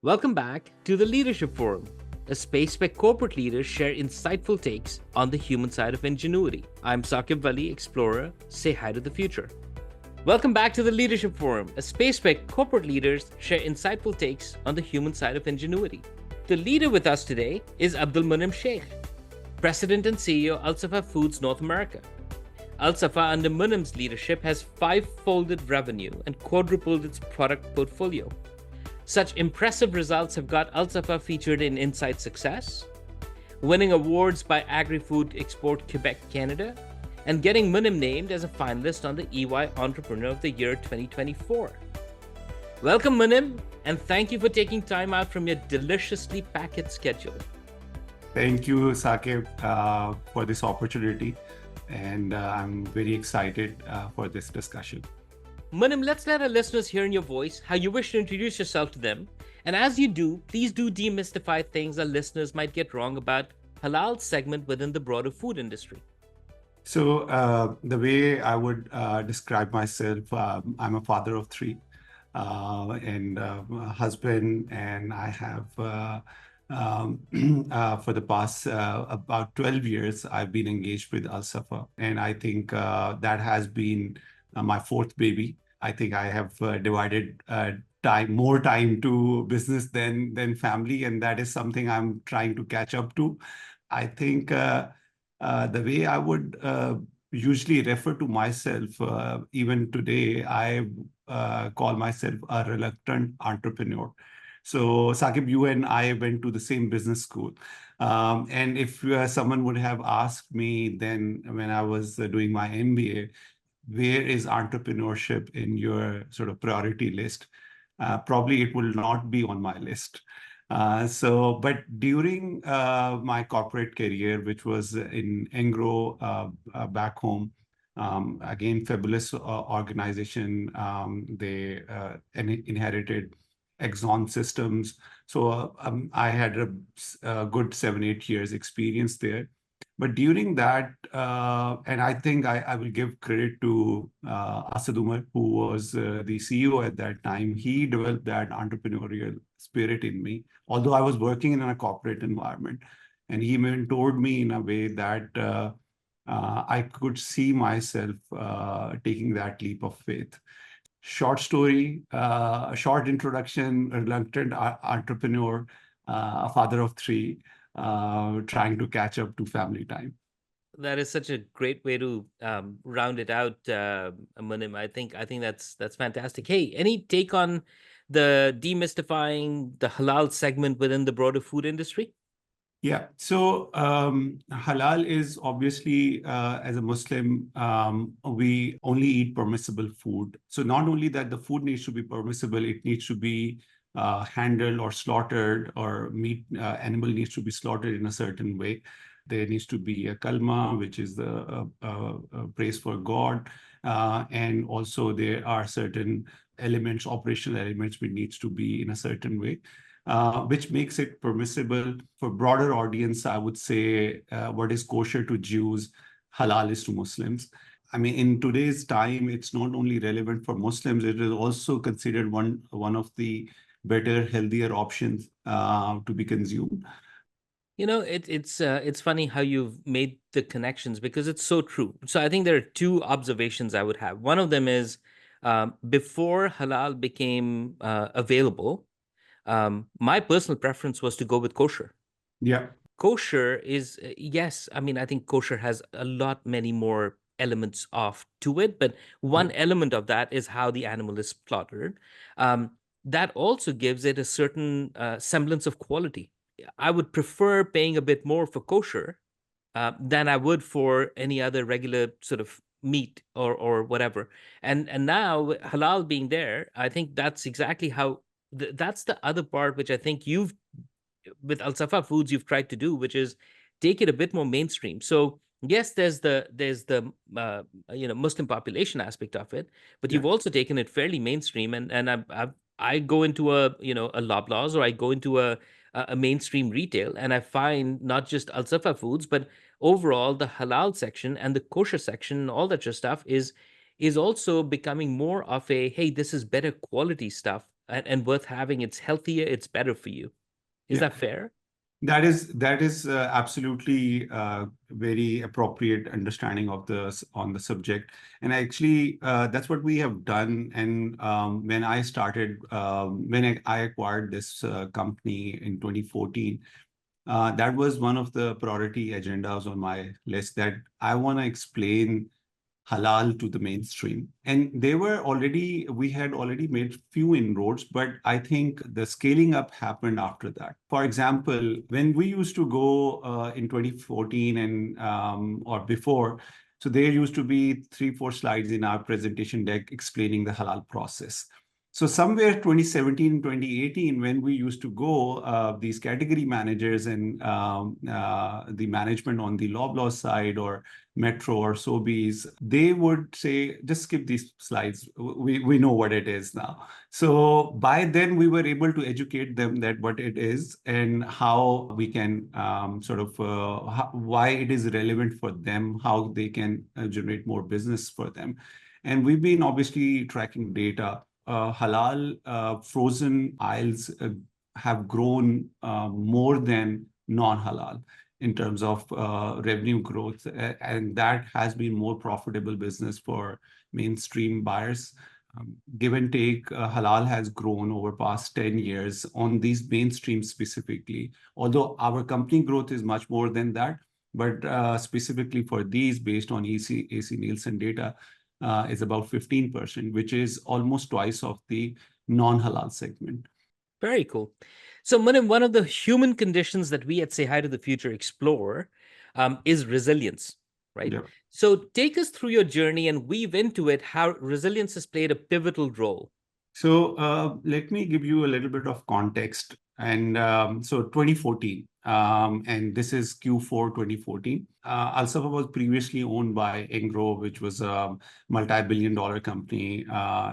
Welcome back to the Leadership Forum, a space where corporate leaders share insightful takes on the human side of ingenuity. I'm Saquib Vali, explorer. Say hi to the future. Welcome back to the Leadership Forum, a space where corporate leaders share insightful takes on the human side of ingenuity. The leader with us today is Abdul Munim Sheikh, President and CEO Al Safa Foods North America. Al Safa, under Munim's leadership, has five-folded revenue and quadrupled its product portfolio. Such impressive results have got Al Safa featured in Inside Success, winning awards by Agri-Food Export Quebec, Canada, and getting Munim named as a finalist on the EY Entrepreneur of the Year 2024. Welcome, Munim, and thank you for taking time out from your deliciously packed schedule. Thank you, Saquib, for this opportunity, and I'm very excited for this discussion. Munim, let's let our listeners hear in your voice how you wish to introduce yourself to them. And as you do, please do demystify things our listeners might get wrong about Halal's segment within the broader food industry. So the way I would describe myself, I'm a father of three and a husband, and I have for the past about 12 years, I've been engaged with Al Safa. And I think that has been my fourth baby. I think I have divided more time to business than family, and that is something I'm trying to catch up to. I think the way I would usually refer to myself, even today, I call myself a reluctant entrepreneur. So, Saquib, you and I went to the same business school. And if someone would have asked me then when I was doing my MBA, where is entrepreneurship in your sort of priority list? Probably it will not be on my list. But during my corporate career, which was in Engro back home, again, fabulous organization. They inherited Exxon Systems. So I had a good 7-8 years experience there. But during that, and I think I will give credit to Asad Umar, who was the CEO at that time. He developed that entrepreneurial spirit in me, although I was working in a corporate environment. And he mentored me in a way that I could see myself taking that leap of faith. Short story, short introduction, reluctant entrepreneur, a father of three, trying to catch up to family time. That is such a great way to round it out, Munim. I think that's fantastic. Hey, any take on the demystifying the halal segment within the broader food industry? Yeah, so halal is obviously, as a Muslim, we only eat permissible food. So not only that the food needs to be permissible, it needs to be handled or slaughtered, or animal needs to be slaughtered in a certain way. There needs to be a kalma, which is the praise for God. And also there are certain elements, operational elements, which needs to be in a certain way. Which makes it permissible for broader audience. I would say what is kosher to Jews, halal is to Muslims. I mean, in today's time, it's not only relevant for Muslims, it is also considered one of the better, healthier options to be consumed. You know, it's funny how you've made the connections, because it's so true. So I think there are two observations I would have. One of them is before halal became available, my personal preference was to go with kosher. Yeah. Kosher is, yes, I mean, I think kosher has a lot many more elements to it, but one element of that is how the animal is slaughtered. That also gives it a certain semblance of quality. I would prefer paying a bit more for kosher than I would for any other regular sort of meat or whatever. And now halal being there, I think that's exactly how that's the other part which I think you've with Al Safa Foods you've tried to do, which is take it a bit more mainstream. So yes, there's the Muslim population aspect of it, but you've also taken it fairly mainstream. And I go into a Loblaws, or I go into a mainstream retail, and I find not just Al Safa Foods, but overall the halal section and the kosher section and all that stuff is also becoming more of a, hey, this is better quality stuff. and worth having. It's healthier, it's better for you. Is Yeah. that fair? That is absolutely very appropriate understanding of on the subject, and actually that's what we have done. And when I started, when I acquired this company in 2014, that was one of the priority agendas on my list, that I want to explain halal to the mainstream. And we had already made few inroads, but I think the scaling up happened after that. For example, when we used to go in 2014 and or before, so there used to be 3, 4 slides in our presentation deck explaining the halal process. So somewhere 2017, 2018, when we used to go, these category managers and the management on the Loblaw side or Metro or Sobeys, they would say, just skip these slides. We know what it is now. So by then we were able to educate them that what it is and how we can why it is relevant for them, how they can generate more business for them. And we've been obviously tracking data. Halal frozen aisles have grown more than non-halal in terms of revenue growth, and that has been more profitable business for mainstream buyers. Give and take, halal has grown over past 10 years on these mainstream specifically, although our company growth is much more than that. But specifically for these, based on AC Nielsen data, is about 15%, which is almost twice of the non-halal segment. Very cool. So, Munim, one of the human conditions that we at Say Hi to the Future explore is resilience, right? Yeah. So, take us through your journey and weave into it how resilience has played a pivotal role. So let me give you a little bit of context. And so 2014, and this is Q4 2014. Al-Safa was previously owned by Engro, which was a multi-billion-dollar company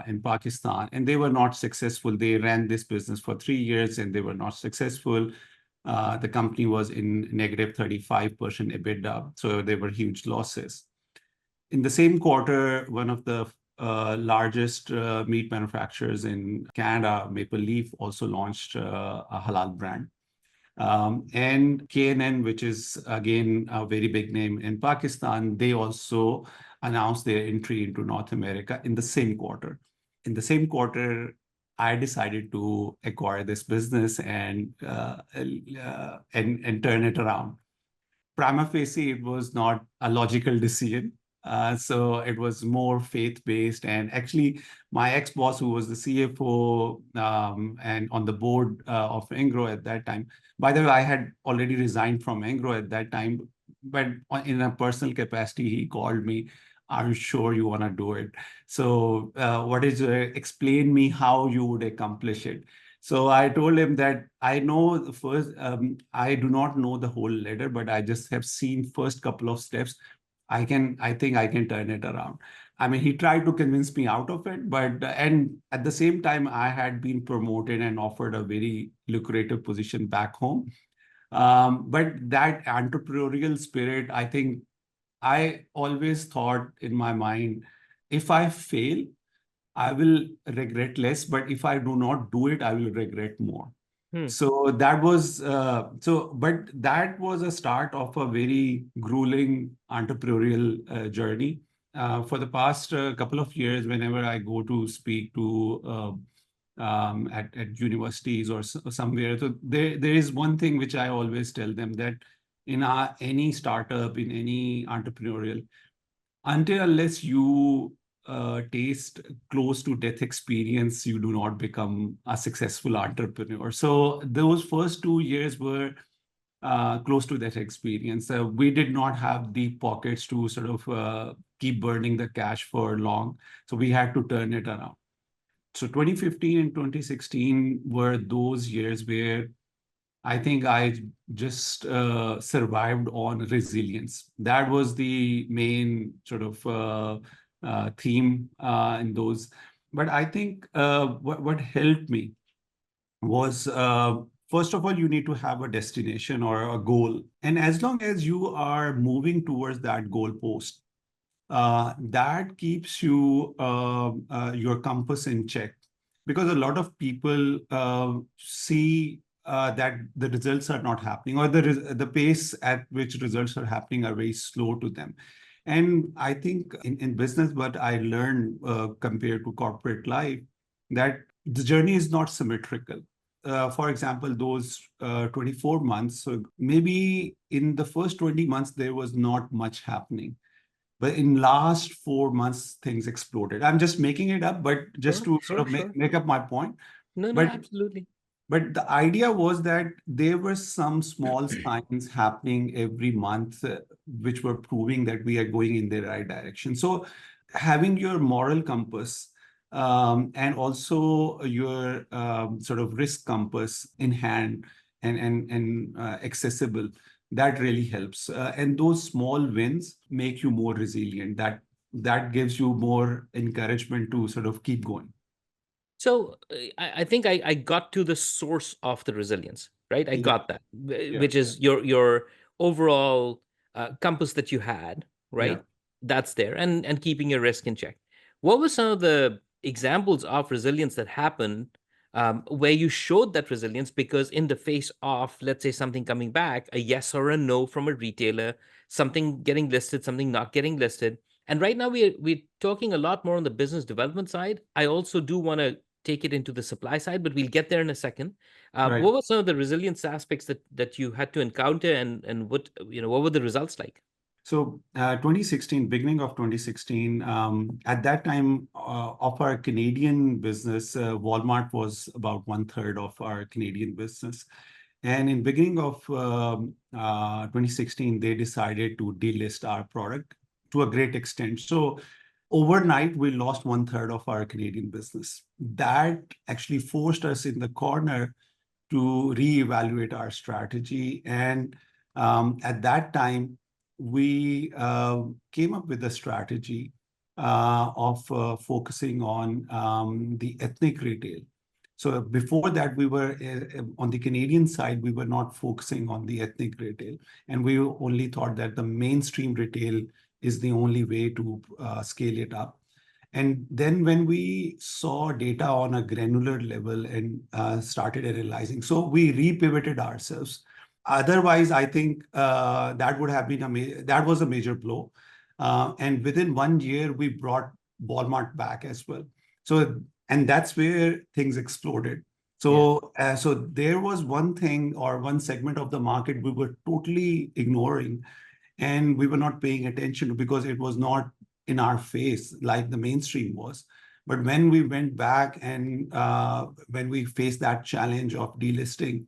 in Pakistan, and they were not successful. They ran this business for 3 years, and they were not successful. The company was in negative 35% EBITDA, so there were huge losses. In the same quarter, one of the largest meat manufacturers in Canada, Maple Leaf, also launched a halal brand. And K&N, which is again a very big name in Pakistan, they also announced their entry into North America in the same quarter. In the same quarter, I decided to acquire this business and turn it around. Prima facie, it was not a logical decision. So it was more faith-based. And actually, my ex-boss, who was the CFO and on the board of Engro at that time, by the way, I had already resigned from Engro at that time, but in a personal capacity, he called me, "Are you sure you want to do it? So explain me how you would accomplish it." So I told him that I know the first, I do not know the whole ladder, but I just have seen first couple of steps. I think I can turn it around. I mean, he tried to convince me out of it, and at the same time, I had been promoted and offered a very lucrative position back home. But that entrepreneurial spirit, I think I always thought in my mind, if I fail, I will regret less, but if I do not do it, I will regret more. Hmm. So but that was a start of a very grueling entrepreneurial journey. For the past couple of years, whenever I go to speak to at universities or somewhere, so there is one thing which I always tell them, that in any startup, in any entrepreneurial, until unless you taste close to death experience, you do not become a successful entrepreneur. So those first 2 years were close to that experience. We did not have deep pockets to sort of keep burning the cash for long. So we had to turn it around. So 2015 and 2016 were those years where I think I just survived on resilience. That was the main sort of theme in those. But I think what helped me was, first of all, you need to have a destination or a goal. And as long as you are moving towards that goal post, that keeps your compass in check. because a lot of people see that the results are not happening, or the pace at which results are happening are very slow to them. And I think in business, what I learned compared to corporate life, that the journey is not symmetrical. For example, those 24 months, so maybe in the first 20 months, there was not much happening. But in last 4 months, things exploded. I'm just making it up, but just Sure, to sort sure, of sure. make up my point. No, no, But absolutely. the idea was that there were some small signs happening every month, which were proving that we are going in the right direction. So having your moral compass, and also your sort of risk compass in hand, and accessible, that really helps. And those small wins make you more resilient. That gives you more encouragement to sort of keep going. So I think I got to the source of the resilience, right? I Yeah, got that, yeah, which is your overall compass that you had, yeah. right? That's there, and keeping your risk in check. What were some of the examples of resilience that happened where you showed that resilience because in the face of, let's say, something coming back, a yes or a no from a retailer, something getting listed, something not getting listed. And right now we're talking a lot more on the business development side. I also do want to take it into the supply side, but we'll get there in a second. Right. What were some of the resilience aspects that you had to encounter, and what were the results like? So 2016, beginning of 2016, at that time of our Canadian business, Walmart was about one third of our Canadian business. And in beginning of 2016, they decided to delist our product to a great extent. So overnight, we lost one third of our Canadian business. That actually forced us in the corner to reevaluate our strategy. And at that time, we came up with a strategy of focusing on the ethnic retail. So before that, we were on the Canadian side, we were not focusing on the ethnic retail. And we only thought that the mainstream retail is the only way to scale it up. And then when we saw data on a granular level and started analyzing, so we repivoted ourselves. Otherwise, I think that would have been that was a major blow. And within 1 year, we brought Walmart back as well. So, and that's where things exploded. Yeah. So there was one thing or one segment of the market we were totally ignoring, and we were not paying attention to because it was not in our face like the mainstream was. But when we went back and when we faced that challenge of delisting,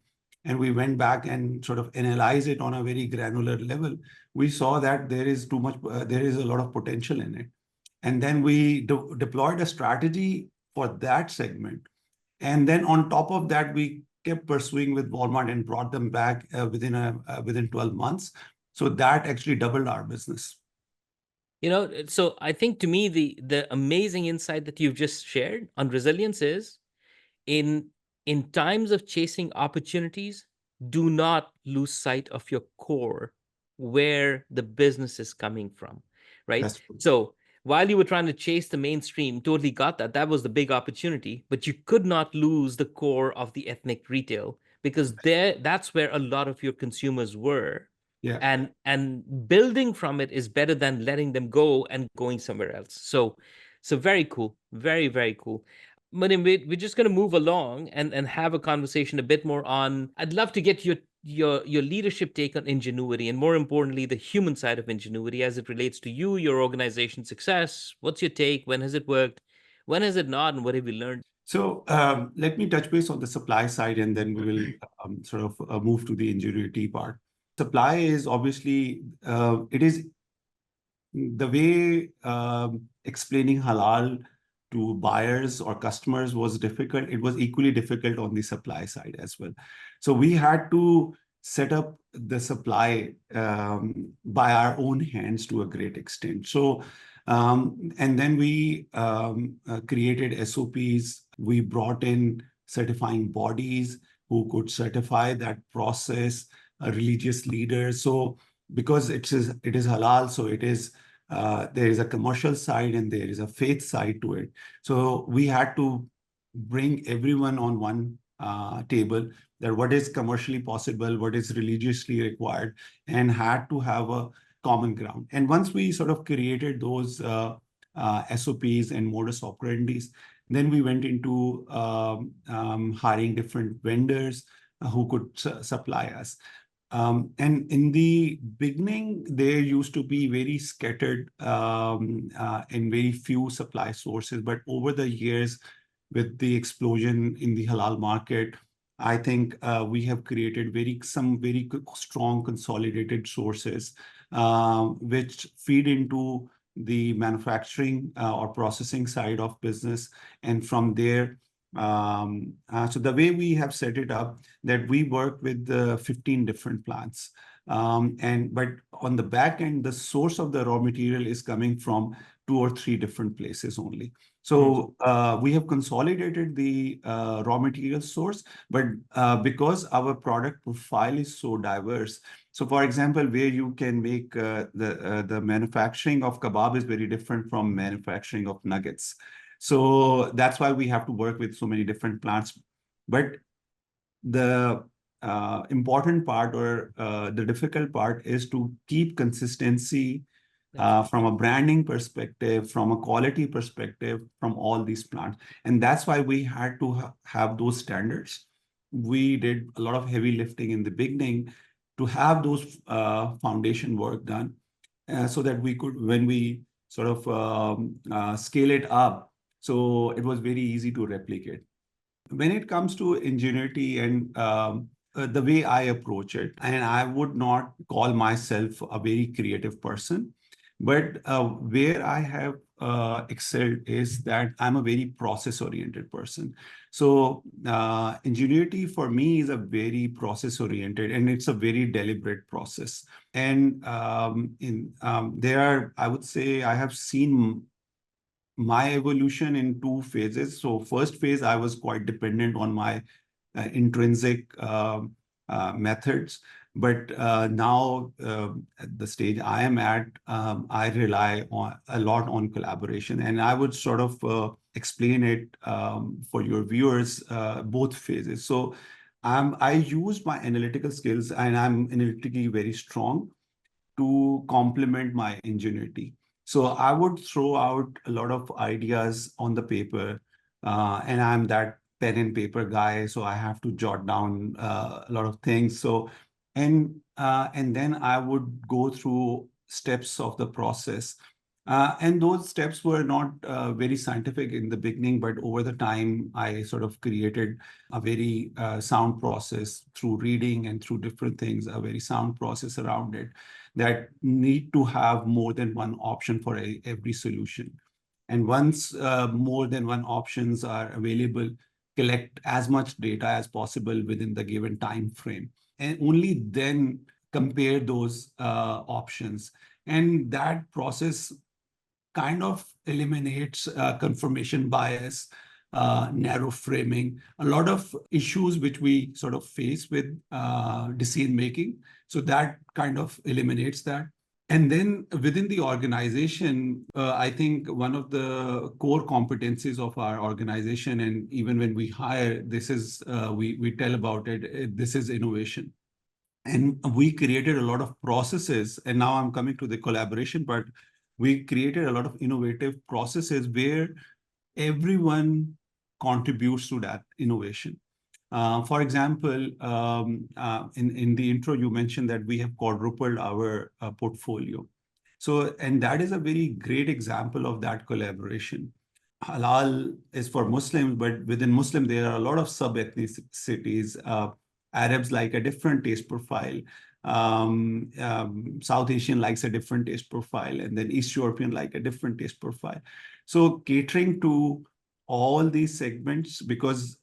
and we went back and sort of analyzed it on a very granular level, we saw that there is too much, there is a lot of potential in it. And then we deployed a strategy for that segment. And then on top of that, we kept pursuing with Walmart and brought them back within 12 months. So that actually doubled our business. So I think to me the amazing insight that you've just shared on resilience is in in times of chasing opportunities, do not lose sight of your core, where the business is coming from, right? That's true. So while you were trying to chase the mainstream, totally got that was the big opportunity, but you could not lose the core of the ethnic retail, because that's where a lot of your consumers were. Yeah. And building from it is better than letting them go and going somewhere else. So very cool, very, very cool. Munim, we're just going to move along and have a conversation a bit more on. I'd love to get your leadership take on ingenuity, and more importantly, the human side of ingenuity as it relates to you, your organization's success. What's your take? When has it worked? When has it not? And what have you learned? So let me touch base on the supply side, and then we will sort of move to the ingenuity part. Supply is obviously, it is the way explaining halal to buyers or customers was difficult. It was equally difficult on the supply side as well. So we had to set up the supply by our own hands to a great extent. So, and then we created SOPs. We brought in certifying bodies who could certify that process, religious leaders. So because it is halal, so it is there is a commercial side and there is a faith side to it. So we had to bring everyone on one table, that what is commercially possible, what is religiously required, and had to have a common ground. And once we sort of created those SOPs and modus operandis, then we went into hiring different vendors who could supply us. And in the beginning, there used to be very scattered and very few supply sources. But over the years, with the explosion in the halal market, I think we have created some very strong consolidated sources, which feed into the manufacturing or processing side of business. And from there, so the way we have set it up, that we work with 15 different plants. But on the back end, the source of the raw material is coming from 2 or 3 different places only. So we have consolidated the raw material source, but because our product profile is so diverse. So, for example, where you can make the manufacturing of kebab is very different from manufacturing of nuggets. So that's why we have to work with so many different plants. But the important part, or the difficult part, is to keep consistency from a branding perspective, from a quality perspective, from all these plants. And that's why we had to have those standards. We did a lot of heavy lifting in the beginning to have those foundation work done, so that we could, when we sort of scale it up, so it was very easy to replicate. When it comes to ingenuity and the way I approach it, and I would not call myself a very creative person, but where I have excelled is that I'm a very process-oriented person. So ingenuity for me is a very process-oriented, and it's a very deliberate process. And I would say, I have seen my evolution in 2 phases. So first phase, I was quite dependent on my intrinsic methods. But now, at the stage I am at, I rely a lot on collaboration. And I would sort of explain it for your viewers, both phases. So I use my analytical skills, and I'm analytically very strong, to complement my ingenuity. So I would throw out a lot of ideas on the paper, and I'm that pen and paper guy, so I have to jot down a lot of things. So, and then I would go through steps of the process. And those steps were not very scientific in the beginning, but over the time, I sort of created a very sound process through reading and through different things, a very sound process around it, that need to have more than one option for every solution. And once more than one options are available, collect as much data as possible within the given time frame, and only then compare those options. And that process kind of eliminates confirmation bias, narrow framing, a lot of issues which we sort of face with decision making. So that kind of eliminates that. And then within the organization, I think one of the core competencies of our organization, and even when we hire, this is, we tell about it, this is innovation. And we created a lot of processes. And now I'm coming to the collaboration part. We created a lot of innovative processes where everyone contributes to that innovation. For example, in the intro, you mentioned that we have quadrupled our portfolio. So, and that is a very great example of that collaboration. Halal is for Muslims, but within Muslim, there are a lot of sub-ethnicities. Arabs like a different taste profile. South Asian likes a different taste profile, and then East European like a different taste profile. So catering to all these segments, because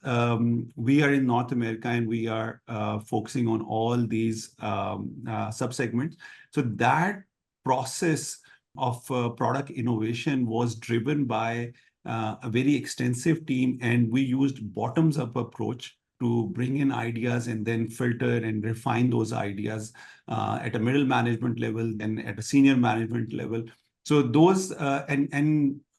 we are in North America and we are focusing on all these sub-segments. So that process of product innovation was driven by a very extensive team, and we used bottoms-up approach to bring in ideas and then filter and refine those ideas at a middle management level, then at a senior management level. So those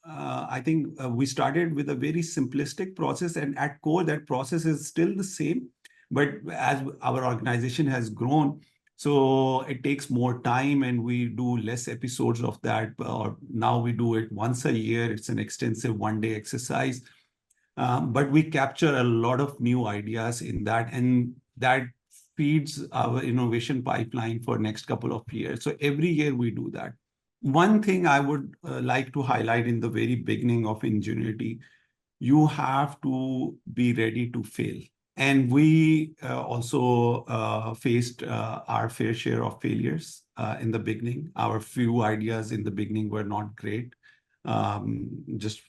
I think we started with a very simplistic process, and at core, that process is still the same. But as our organization has grown, so it takes more time, and we do less episodes of that. Or now we do it once a year. It's an extensive one-day exercise, but we capture a lot of new ideas in that, and that feeds our innovation pipeline for next couple of years. So every year we do that. One thing I would like to highlight in the very beginning of Ingenuity, you have to be ready to fail. And we also faced our fair share of failures in the beginning. Our few ideas in the beginning were not great. I'm just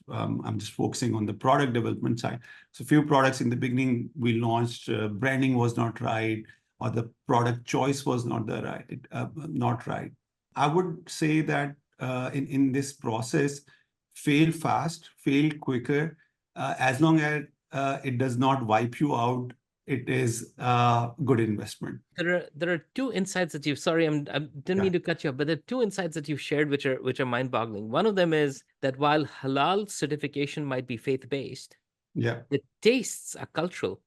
focusing on the product development side. So few products in the beginning we launched, branding was not right, or the product choice was not right. I would say that in this process, fail fast, fail quicker, as long as it does not wipe you out, it is a good investment. There are two insights that you've sorry, I didn't Yeah, mean to cut you off, but there are two insights that you've shared which are mind-boggling. One of them is that while halal certification might be faith-based, yeah, the tastes are cultural,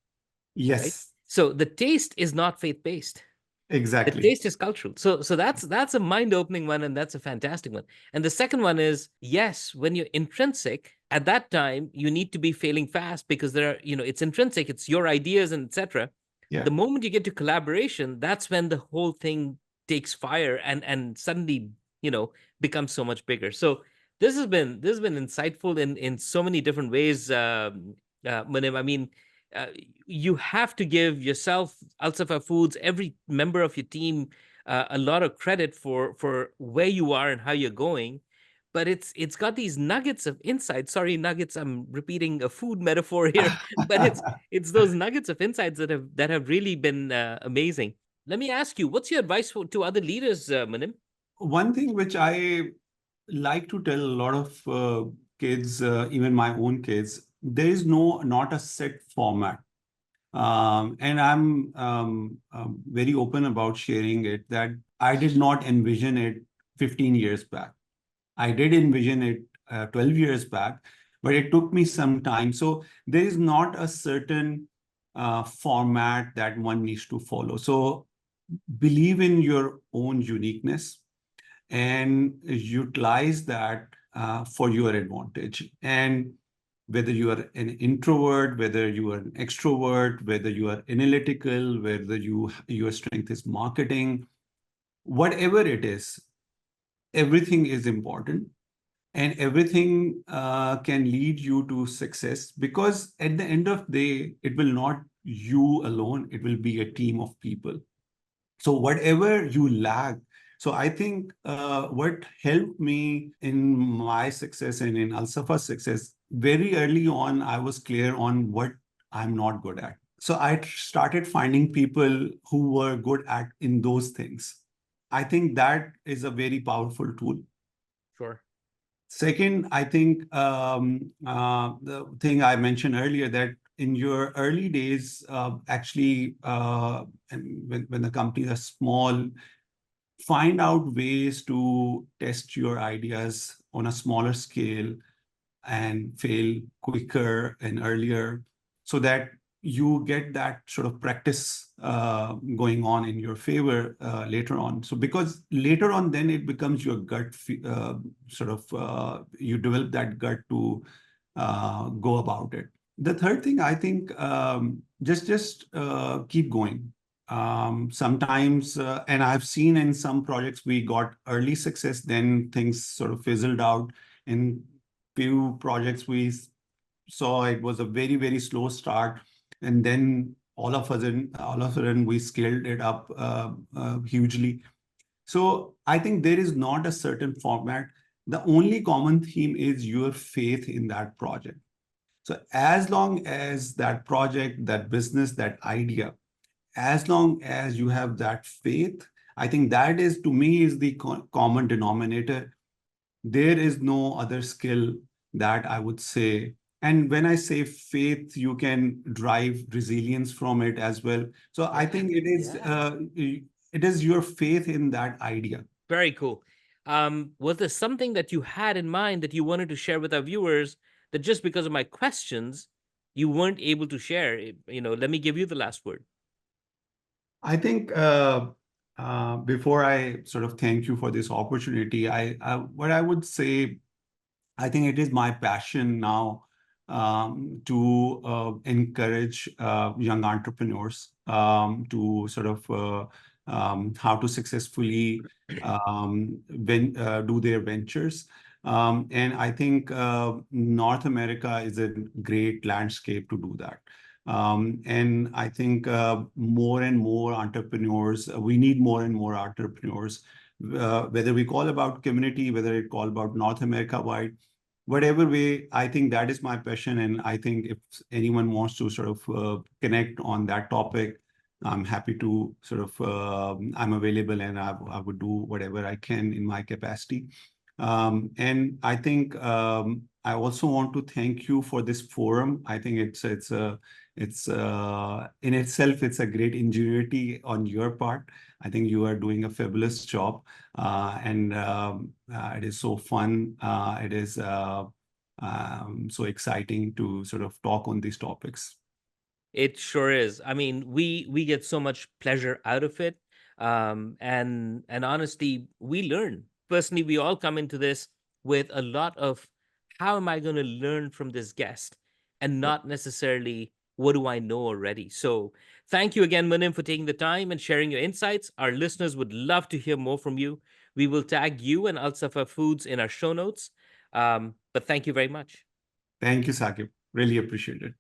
right? yes, So the taste is not faith-based. The exactly. taste is cultural. So that's a mind-opening one, and that's a fantastic one. And the second one is, yes, when you're intrinsic, at that time you need to be failing fast because there are, it's intrinsic, it's your ideas and etc. Yeah. The moment you get to collaboration, that's when the whole thing takes fire and suddenly, you know, becomes so much bigger. So this has been insightful in so many different ways, Munim. I mean, uh, you have to give yourself, Al Safa Foods, every member of your team, a lot of credit for where you are and how you're going. But it's got these nuggets of insight. Sorry, nuggets. I'm repeating a food metaphor here, but it's those nuggets of insights that have really been amazing. Let me ask you, what's your advice to other leaders, Manim? One thing which I like to tell a lot of kids, even my own kids, there is not a set format. And I'm very open about sharing it that I did not envision it 15 years back. I did envision it 12 years back, but it took me some time. So there is not a certain format that one needs to follow. So believe in your own uniqueness and utilize that for your advantage. And whether you are an introvert, whether you are an extrovert, whether you are analytical, whether your strength is marketing, whatever it is, everything is important, and everything can lead you to success, because at the end of the day, it will not you alone, it will be a team of people. So whatever you lack, so I think what helped me in my success and in Al-Safa's success, very early on, I was clear on what I'm not good at. So I started finding people who were good at in those things. I think that is a very powerful tool. Sure. Second, I think the thing I mentioned earlier, that in your early days, and when the companies are small, find out ways to test your ideas on a smaller scale and fail quicker and earlier, so that you get that sort of practice going on in your favor later on. So because later on, then it becomes your you develop that gut to go about it. The third thing, I think, just keep going. Sometimes, and I've seen in some projects we got early success, then things sort of fizzled out. In few projects we saw it was a very, very slow start, and then all of a sudden we scaled it up hugely. So I think there is not a certain format. The only common theme is your faith in that project. So as long as that project, that business, that idea, as long as you have that faith, I think that is, to me, is the common denominator. There is no other skill that I would say. And when I say faith, you can drive resilience from it as well. So I Yeah. think it is Yeah. your faith in that idea. Very cool. Was there something that you had in mind that you wanted to share with our viewers that just because of my questions you weren't able to share? Let me give you the last word. I think before I sort of thank you for this opportunity, what I would say, I think it is my passion now to encourage young entrepreneurs to sort of how to successfully do their ventures. And I think North America is a great landscape to do that. And I think more and more entrepreneurs, we need more and more entrepreneurs, whether we call about community, whether it call about North America wide, whatever way. I think that is my passion. And I think if anyone wants to sort of connect on that topic, I'm happy to sort of, I'm available, and I would do whatever I can in my capacity. And I think I also want to thank you for this forum. I think it's in itself, it's a great ingenuity on your part. I think you are doing a fabulous job, and it is so fun. It is so exciting to sort of talk on these topics. It sure is. I mean, we get so much pleasure out of it, and honestly, we learn. Personally, we all come into this with a lot of how am I going to learn from this guest, and not necessarily what do I know already. So, thank you again, Munim, for taking the time and sharing your insights. Our listeners would love to hear more from you. We will tag you and Al Safa Foods in our show notes. But thank you very much. Thank you, Sakib. Really appreciate it.